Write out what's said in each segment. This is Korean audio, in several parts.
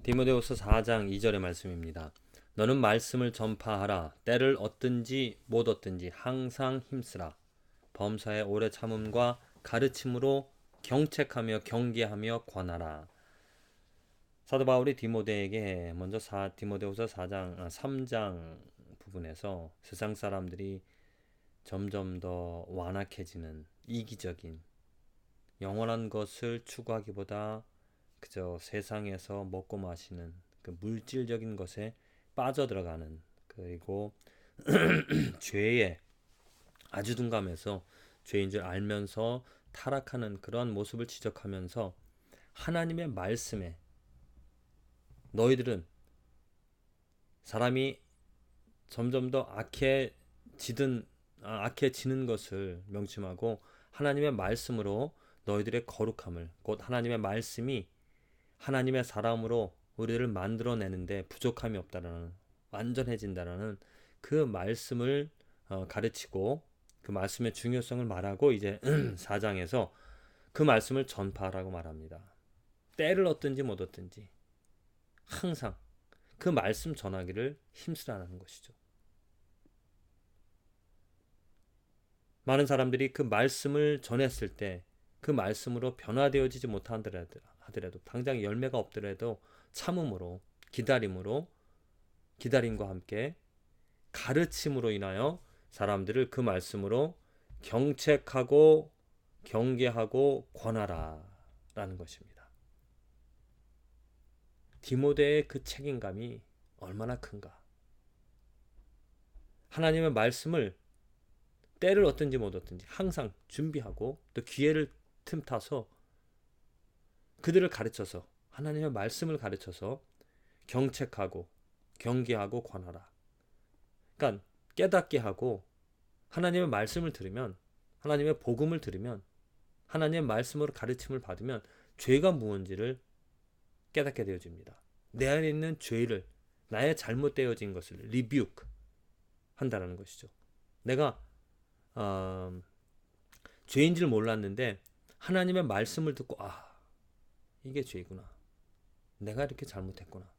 디모데후서 4장 2절의 말씀입니다. 너는 말씀을 전파하라. 때를 얻든지 못 얻든지 항상 힘쓰라. 범사의 오래 참음과 가르침으로 경책하며 경계하며 권하라. 사도 바울이 디모데에게 먼저 디모데후서 3장 부분에서 세상 사람들이 점점 더 완악해지는 이기적인 영원한 것을 추구하기보다 그저 세상에서 먹고 마시는 그 물질적인 것에 빠져들어가는, 그리고 죄에 아주 둔감해서 죄인 줄 알면서 타락하는 그러한 모습을 지적하면서 하나님의 말씀에 너희들은 사람이 점점 더 악해지는 것을 명심하고 하나님의 말씀으로 너희들의 거룩함을, 곧 하나님의 말씀이 하나님의 사람으로 우리를 만들어내는데 부족함이 없다라는, 완전해진다라는 그 말씀을 가르치고 그 말씀의 중요성을 말하고 이제 4장에서 그 말씀을 전파하라고 말합니다. 때를 얻든지 못 얻든지 항상 그 말씀 전하기를 힘쓰라는 것이죠. 많은 사람들이 그 말씀을 전했을 때 그 말씀으로 변화되어지지 못하더라도 당장 열매가 없더라도 참음으로, 기다림과 함께 가르침으로 인하여 사람들을 그 말씀으로 경책하고 경계하고 권하라 라는 것입니다. 디모데의 그 책임감이 얼마나 큰가. 하나님의 말씀을 때를 얻든지 못 얻든지 항상 준비하고 또 기회를 틈타서 그들을 가르쳐서, 하나님의 말씀을 가르쳐서 경책하고 경계하고 권하라. 그러니까 깨닫게 하고, 하나님의 말씀을 들으면, 하나님의 복음을 들으면, 하나님의 말씀으로 가르침을 받으면 죄가 무엇인지를 깨닫게 되어집니다. 내 안에 있는 죄를, 나의 잘못되어진 것을 리뷰크 한다는 것이죠. 내가 죄인 줄 몰랐는데 하나님의 말씀을 듣고 이게 죄구나. 내가 이렇게 잘못했구나.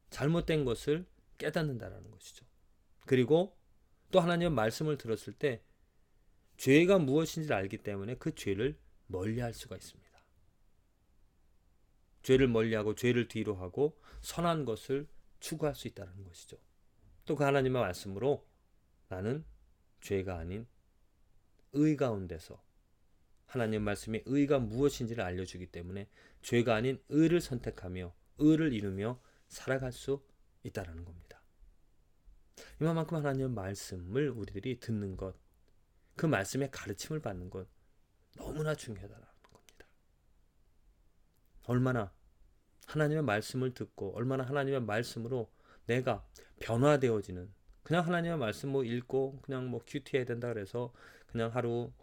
잘못된 것을 깨닫는다라는 것이죠. 그리고 또 하나님의 말씀을 들었을 때 죄가 무엇인지를 알기 때문에 그 죄를 멀리할 수가 있습니다. 죄를 멀리하고 죄를 뒤로 하고 선한 것을 추구할 수 있다는 것이죠. 또 그 하나님의 말씀으로 나는 죄가 아닌 의 가운데서, 하나님 말씀이 의가 무엇인지를 알려주기 때문에 죄가 아닌 의를 선택하며 의를 이루며 살아갈 수 있다는 겁니다. 이만큼 하나님의 말씀을 우리들이 듣는 것, 그 말씀의 가르침을 받는 것 너무나 중요하다는 겁니다. 얼마나 하나님의 말씀을 듣고 얼마나 하나님의 말씀으로 내가 변화되어지는, 그냥 하나님의 말씀 읽고 그냥 큐티해야 된다 그래서 그냥 하루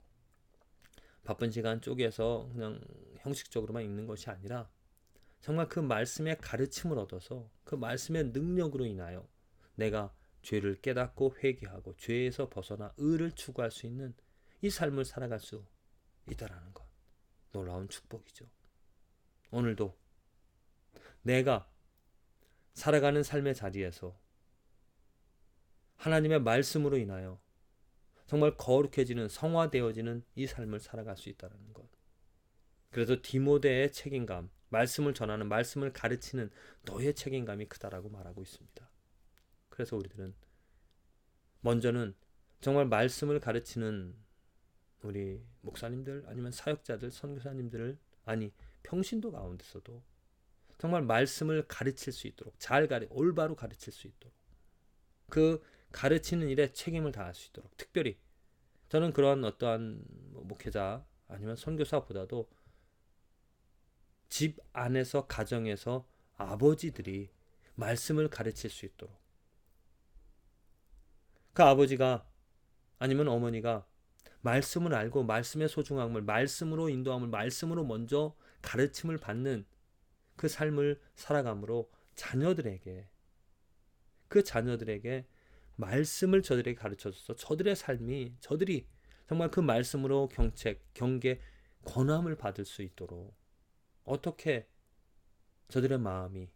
바쁜 시간 쪼개서 그냥 형식적으로만 읽는 것이 아니라 정말 그 말씀의 가르침을 얻어서 그 말씀의 능력으로 인하여 내가 죄를 깨닫고 회개하고 죄에서 벗어나 의를 추구할 수 있는 이 삶을 살아갈 수 있다라는 것, 놀라운 축복이죠. 오늘도 내가 살아가는 삶의 자리에서 하나님의 말씀으로 인하여 정말 거룩해지는, 성화되어지는 이 삶을 살아갈 수 있다는 것. 그래서 디모데의 책임감, 말씀을 전하는, 말씀을 가르치는 너의 책임감이 크다라고 말하고 있습니다. 그래서 우리들은 먼저는 정말 말씀을 가르치는 우리 목사님들, 아니면 사역자들, 선교사님들을, 평신도 가운데서도 정말 말씀을 가르칠 수 있도록, 올바로 가르칠 수 있도록, 그 가르치는 일에 책임을 다할 수 있도록, 특별히 저는 그런 어떠한 목회자 아니면 선교사보다도 집 안에서, 가정에서 아버지들이 말씀을 가르칠 수 있도록, 그 아버지가 아니면 어머니가 말씀을 알고 말씀의 소중함을, 말씀으로 인도함을, 말씀으로 먼저 가르침을 받는 그 삶을 살아감으로 그 자녀들에게 말씀을 저들에게 가르쳐줘서 저들의 삶이, 저들이 정말 그 말씀으로 경책, 경계, 권함을 받을 수 있도록 어떻게 저들의 마음이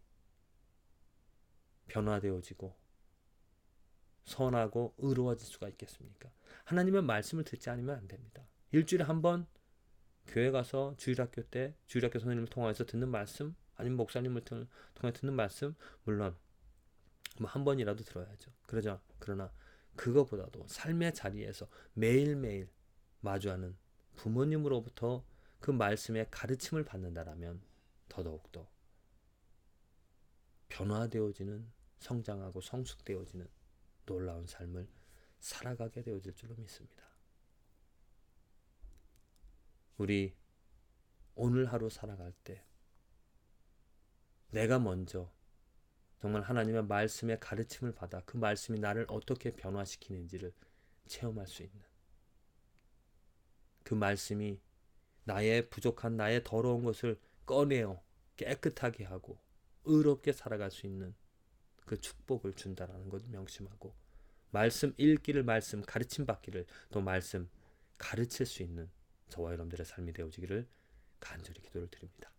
변화되어지고 선하고 의로워질 수가 있겠습니까? 하나님의 말씀을 듣지 않으면 안 됩니다. 일주일에 한 번 교회 가서 주일학교 때 주일학교 선생님을 통해서 듣는 말씀, 아니면 목사님을 통해 듣는 말씀, 물론 뭐 한 번이라도 들어야죠. 그러나 그거보다도 삶의 자리에서 매일매일 마주하는 부모님으로부터 그 말씀의 가르침을 받는다라면 더더욱더 변화되어지는, 성장하고 성숙되어지는 놀라운 삶을 살아가게 되어질 줄로 믿습니다. 우리 오늘 하루 살아갈 때 내가 먼저 정말 하나님의 말씀의 가르침을 받아 그 말씀이 나를 어떻게 변화시키는지를 체험할 수 있는, 그 말씀이 나의 부족한, 나의 더러운 것을 꺼내어 깨끗하게 하고 의롭게 살아갈 수 있는 그 축복을 준다라는 것을 명심하고, 말씀 읽기를, 말씀 가르침 받기를, 또 말씀 가르칠 수 있는 저와 여러분들의 삶이 되어지기를 간절히 기도를 드립니다.